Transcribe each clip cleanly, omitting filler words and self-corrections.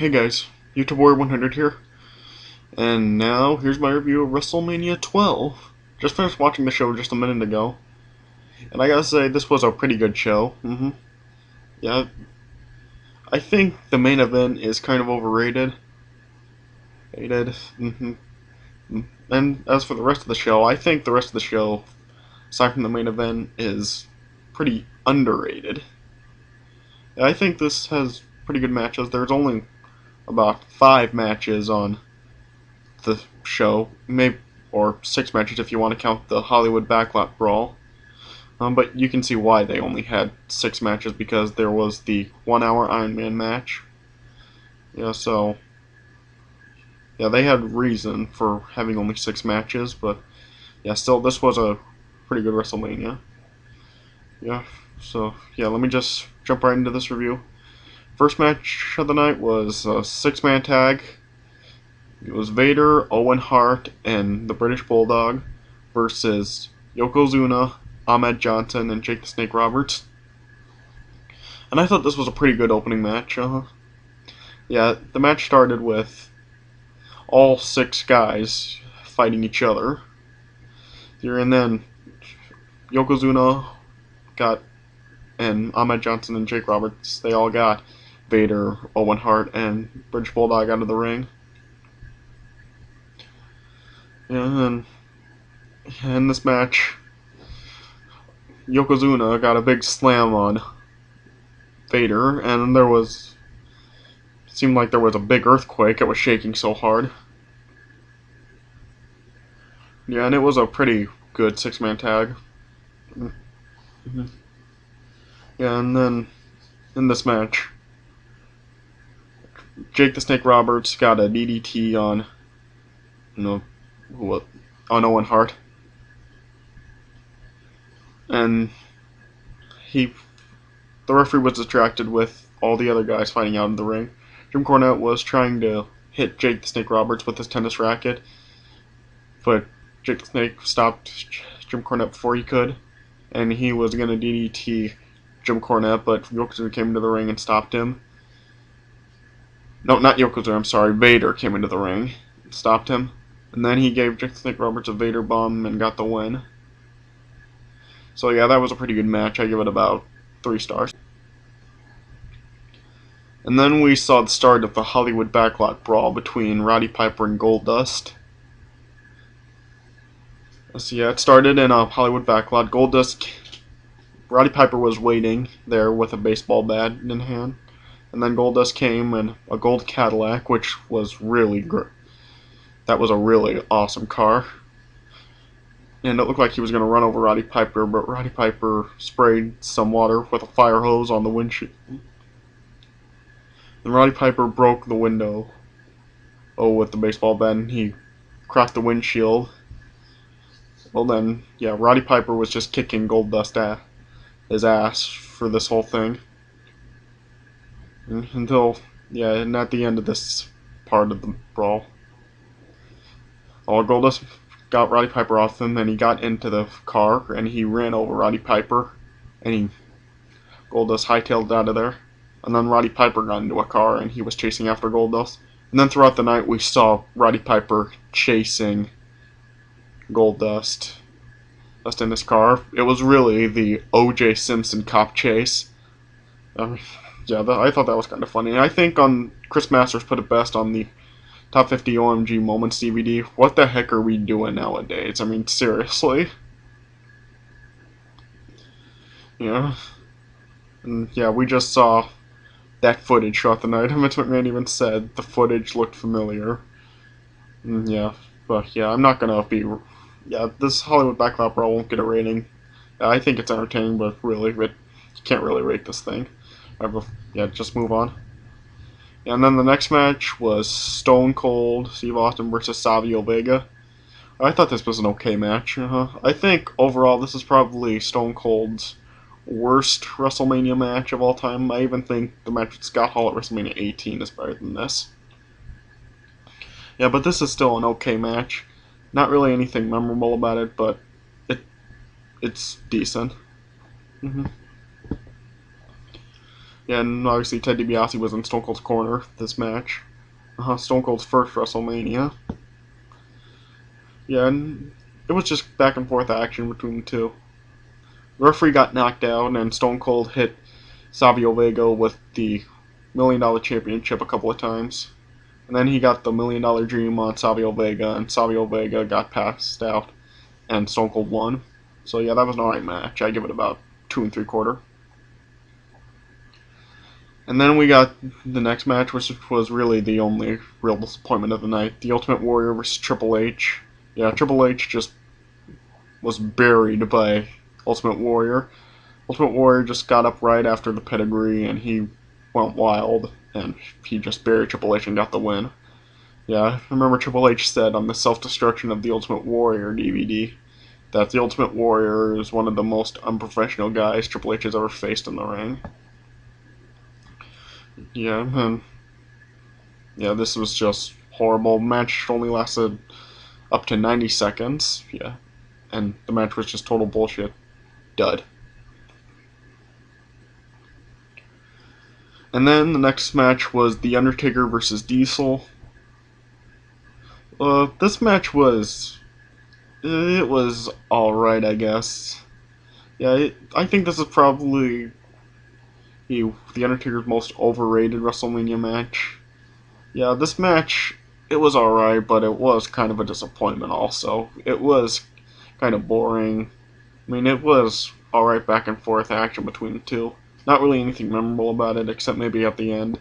Hey guys, YouTube Warrior 100 here, and now here's my review of WrestleMania 12. Just finished watching the show just a minute ago, and I gotta say, this was a pretty good show. Yeah, I think the main event is kind of overrated. Hated. And as for the rest of the show, I think the rest of the show, aside from the main event, is pretty underrated. I think this has pretty good matches. There's only about 5 matches on the show, maybe, or 6 matches if you want to count the Hollywood Backlot Brawl. But you can see why they only had 6 matches, because there was the 1-hour Iron Man match. So they had reason for having only 6 matches, but still, this was a pretty good WrestleMania. Let me just jump right into this review. First match of the night was a 6-man tag. It was Vader, Owen, Hart, and the British Bulldog versus Yokozuna, Ahmed Johnson, and Jake the Snake Roberts. And I thought this was a pretty good opening match. The match started with all 6 guys fighting each other. And then Yokozuna and Ahmed Johnson and Jake Roberts, they all got Vader, Owen Hart, and British Bulldog out of the ring. And in this match, Yokozuna got a big slam on Vader, and it seemed like there was a big earthquake. It was shaking so hard. And it was a pretty good 6-man tag. And then in this match, Jake the Snake Roberts got a DDT on Owen Hart, and the referee was distracted with all the other guys fighting out in the ring. Jim Cornette was trying to hit Jake the Snake Roberts with his tennis racket, but Jake the Snake stopped Jim Cornette before he could, and he was going to DDT Jim Cornette, but Yokozuna came into the ring and stopped him. No, not Yokozuna, I'm sorry, Vader came into the ring and stopped him. And then he gave Jake the Snake Roberts a Vader bomb and got the win. So that was a pretty good match. I give it about 3 stars. And then we saw the start of the Hollywood Backlot Brawl between Roddy Piper and Goldust. It started in a Hollywood Backlot. Roddy Piper was waiting there with a baseball bat in hand. And then Goldust came in a gold Cadillac, which was really great. That was a really awesome car. And it looked like he was going to run over Roddy Piper, but Roddy Piper sprayed some water with a fire hose on the windshield. And Roddy Piper broke the window with the baseball bat, and he cracked the windshield. Well then, Roddy Piper was just kicking Goldust his ass for this whole thing. And at the end of this part of the brawl, Goldust got Roddy Piper off him, and he got into the car, and he ran over Roddy Piper, and Goldust hightailed out of there. And then Roddy Piper got into a car, and he was chasing after Goldust. And then throughout the night, we saw Roddy Piper chasing Goldust just in his car. It was really the O.J. Simpson cop chase. I thought that was kind of funny. I think Chris Masters put it best on the Top 50 OMG Moments DVD. What the heck are we doing nowadays? I mean, seriously. And we just saw that footage throughout the night. Vince McMahon even said the footage looked familiar. I'm not gonna be. This Hollywood Backlot Brawl won't get a rating. I think it's entertaining, but really, you can't really rate this thing. Just move on. And then the next match was Stone Cold Steve Austin versus Savio Vega. I thought this was an okay match. I think overall this is probably Stone Cold's worst WrestleMania match of all time. I even think the match with Scott Hall at WrestleMania 18 is better than this. But this is still an okay match. Not really anything memorable about it, but it's decent. Yeah, and obviously Ted DiBiase was in Stone Cold's corner this match. Stone Cold's first Wrestlemania. Yeah, and it was just back and forth action between the two. The referee got knocked out, and Stone Cold hit Savio Vega with the $1 Million Championship a couple of times. And then he got the $1 Million Dream on Savio Vega, and Savio Vega got passed out, and Stone Cold won. So yeah, that was an alright match. I give it about 2 3/4. And then we got the next match, which was really the only real disappointment of the night. The Ultimate Warrior versus Triple H. Yeah, Triple H just was buried by Ultimate Warrior. Ultimate Warrior just got up right after the pedigree, and he went wild, and he just buried Triple H and got the win. Yeah, I remember Triple H said on the Self-Destruction of the Ultimate Warrior DVD that the Ultimate Warrior is one of the most unprofessional guys Triple H has ever faced in the ring. Yeah, and yeah, this was just horrible. Match only lasted up to 90 seconds. Yeah, and the match was just total bullshit. Dud. And then the next match was The Undertaker versus Diesel. This match was... It was alright, I guess. Yeah, I think this is probably The Undertaker's most overrated WrestleMania match. Yeah, this match, it was alright, but it was kind of a disappointment also. It was kind of boring. I mean, it was alright back and forth action between the two. Not really anything memorable about it, except maybe at the end,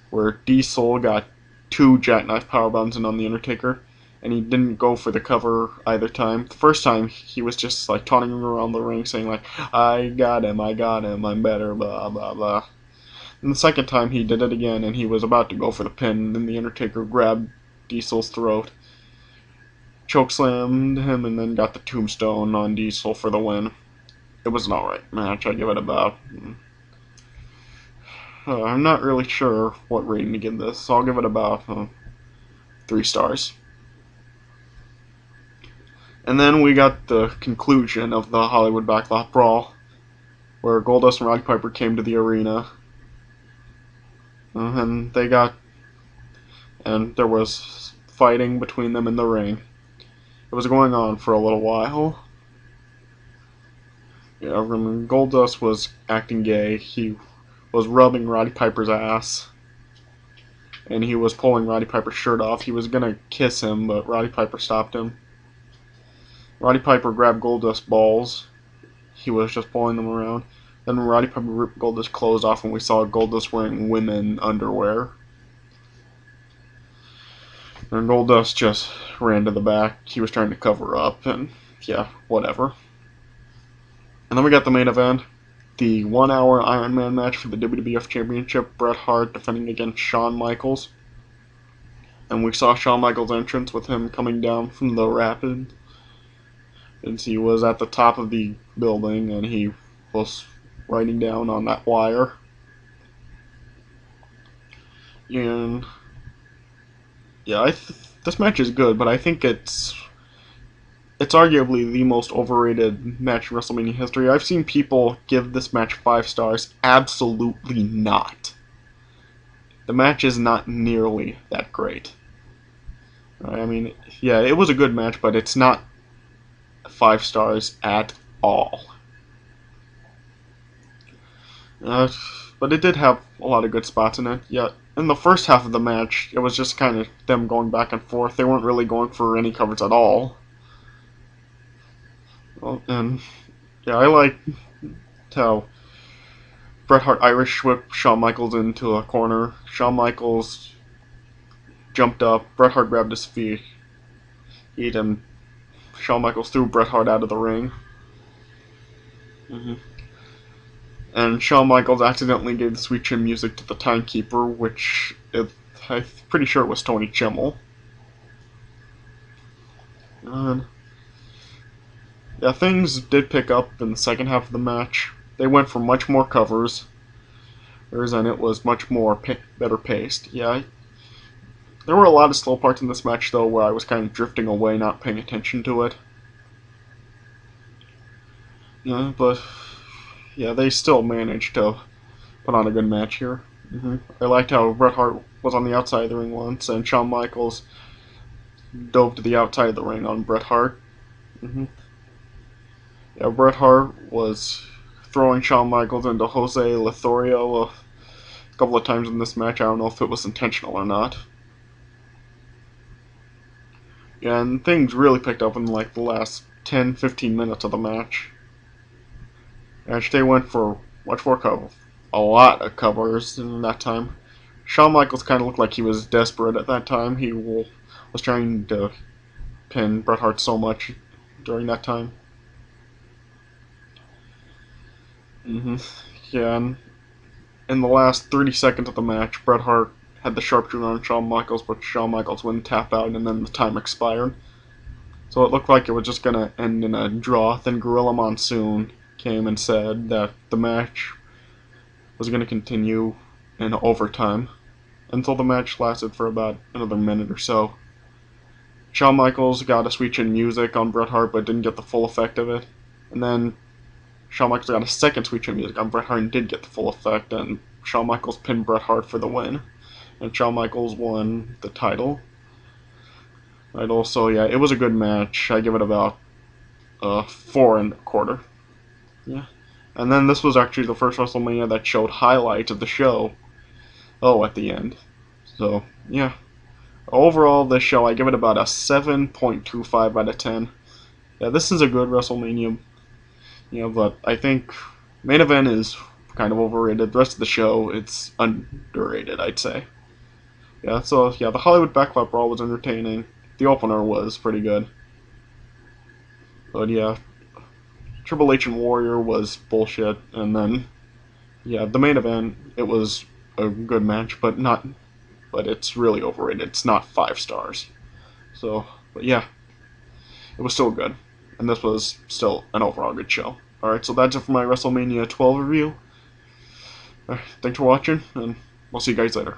where Diesel got 2 jackknife powerbombs in on The Undertaker, and he didn't go for the cover either time. The first time, he was just like taunting him around the ring, saying like, I got him, I'm better, blah, blah, blah. And the second time, he did it again, and he was about to go for the pin, and then The Undertaker grabbed Diesel's throat, chokeslammed him, and then got the tombstone on Diesel for the win. It was an alright match. I give it about... I'm not really sure what rating to give this, so I'll give it about 3 stars. And then we got the conclusion of the Hollywood Backlot Brawl, where Goldust and Roddy Piper came to the arena, and there was fighting between them in the ring. It was going on for a little while. Yeah, when Goldust was acting gay, he was rubbing Roddy Piper's ass, and he was pulling Roddy Piper's shirt off. He was gonna kiss him, but Roddy Piper stopped him. Roddy Piper grabbed Goldust's balls. He was just pulling them around. Then Roddy Piper ripped Goldust's clothes off, and we saw Goldust wearing women underwear. And Goldust just ran to the back. He was trying to cover up, and yeah, whatever. And then we got the main event, the 1-hour Iron Man match for the WWF Championship, Bret Hart defending against Shawn Michaels. And we saw Shawn Michaels' entrance with him coming down from the rapid. And he was at the top of the building, and he was riding down on that wire. And yeah, this match is good, but I think it's arguably the most overrated match in WrestleMania history. I've seen people give this match 5 stars. Absolutely not. The match is not nearly that great. I mean, yeah, it was a good match, but it's not 5 stars at all. But it did have a lot of good spots in it. Yeah, in the first half of the match, it was just kind of them going back and forth. They weren't really going for any covers at all. Well, and yeah, I like how Bret Hart Irish whipped Shawn Michaels into a corner. Shawn Michaels jumped up. Bret Hart grabbed his feet. And Shawn Michaels threw Bret Hart out of the ring. And Shawn Michaels accidentally gave the sweet chin music to the timekeeper, which I'm pretty sure it was Tony Chimmel. And yeah, things did pick up in the second half of the match. They went for much more covers, and it was much more better paced. Yeah, there were a lot of slow parts in this match, though, where I was kind of drifting away, not paying attention to it. Yeah, but yeah, they still managed to put on a good match here. I liked how Bret Hart was on the outside of the ring once, and Shawn Michaels dove to the outside of the ring on Bret Hart. hmm Yeah, Bret Hart was throwing Shawn Michaels into Jose Lothario a couple of times in this match. I don't know if it was intentional or not. Yeah, and things really picked up in like the last 10-15 minutes of the match. Actually, they went for much more cover, a lot of covers in that time. Shawn Michaels kind of looked like he was desperate at that time. He was trying to pin Bret Hart so much during that time. hmm Yeah, and in the last 30 seconds of the match, Bret Hart had the sharpshooter on Shawn Michaels, but Shawn Michaels wouldn't tap out, and then the time expired. So it looked like it was just going to end in a draw. Then Gorilla Monsoon came and said that the match was going to continue in overtime until the match lasted for about another minute or so. Shawn Michaels got a sweet chin music on Bret Hart, but didn't get the full effect of it. And then Shawn Michaels got a second sweet chin music on Bret Hart and did get the full effect, and Shawn Michaels pinned Bret Hart for the win. And Shawn Michaels won the title. I'd also, yeah, it was a good match. I give it about 4.25. Yeah. And then this was actually the first WrestleMania that showed highlights of the show. Oh, at the end. So, yeah. Overall, this show, I give it about a 7.25 out of 10. Yeah, this is a good WrestleMania, but I think main event is kind of overrated. The rest of the show, it's underrated, I'd say. Yeah, so, yeah, the Hollywood Backlot Brawl was entertaining. The opener was pretty good. But, yeah, Triple H and Warrior was bullshit. And then, yeah, the main event, it was a good match, but it's really overrated. It's not 5 stars. So, but yeah, it was still good. And this was still an overall good show. Alright, so that's it for my WrestleMania 12 review. Thanks for watching, and we'll see you guys later.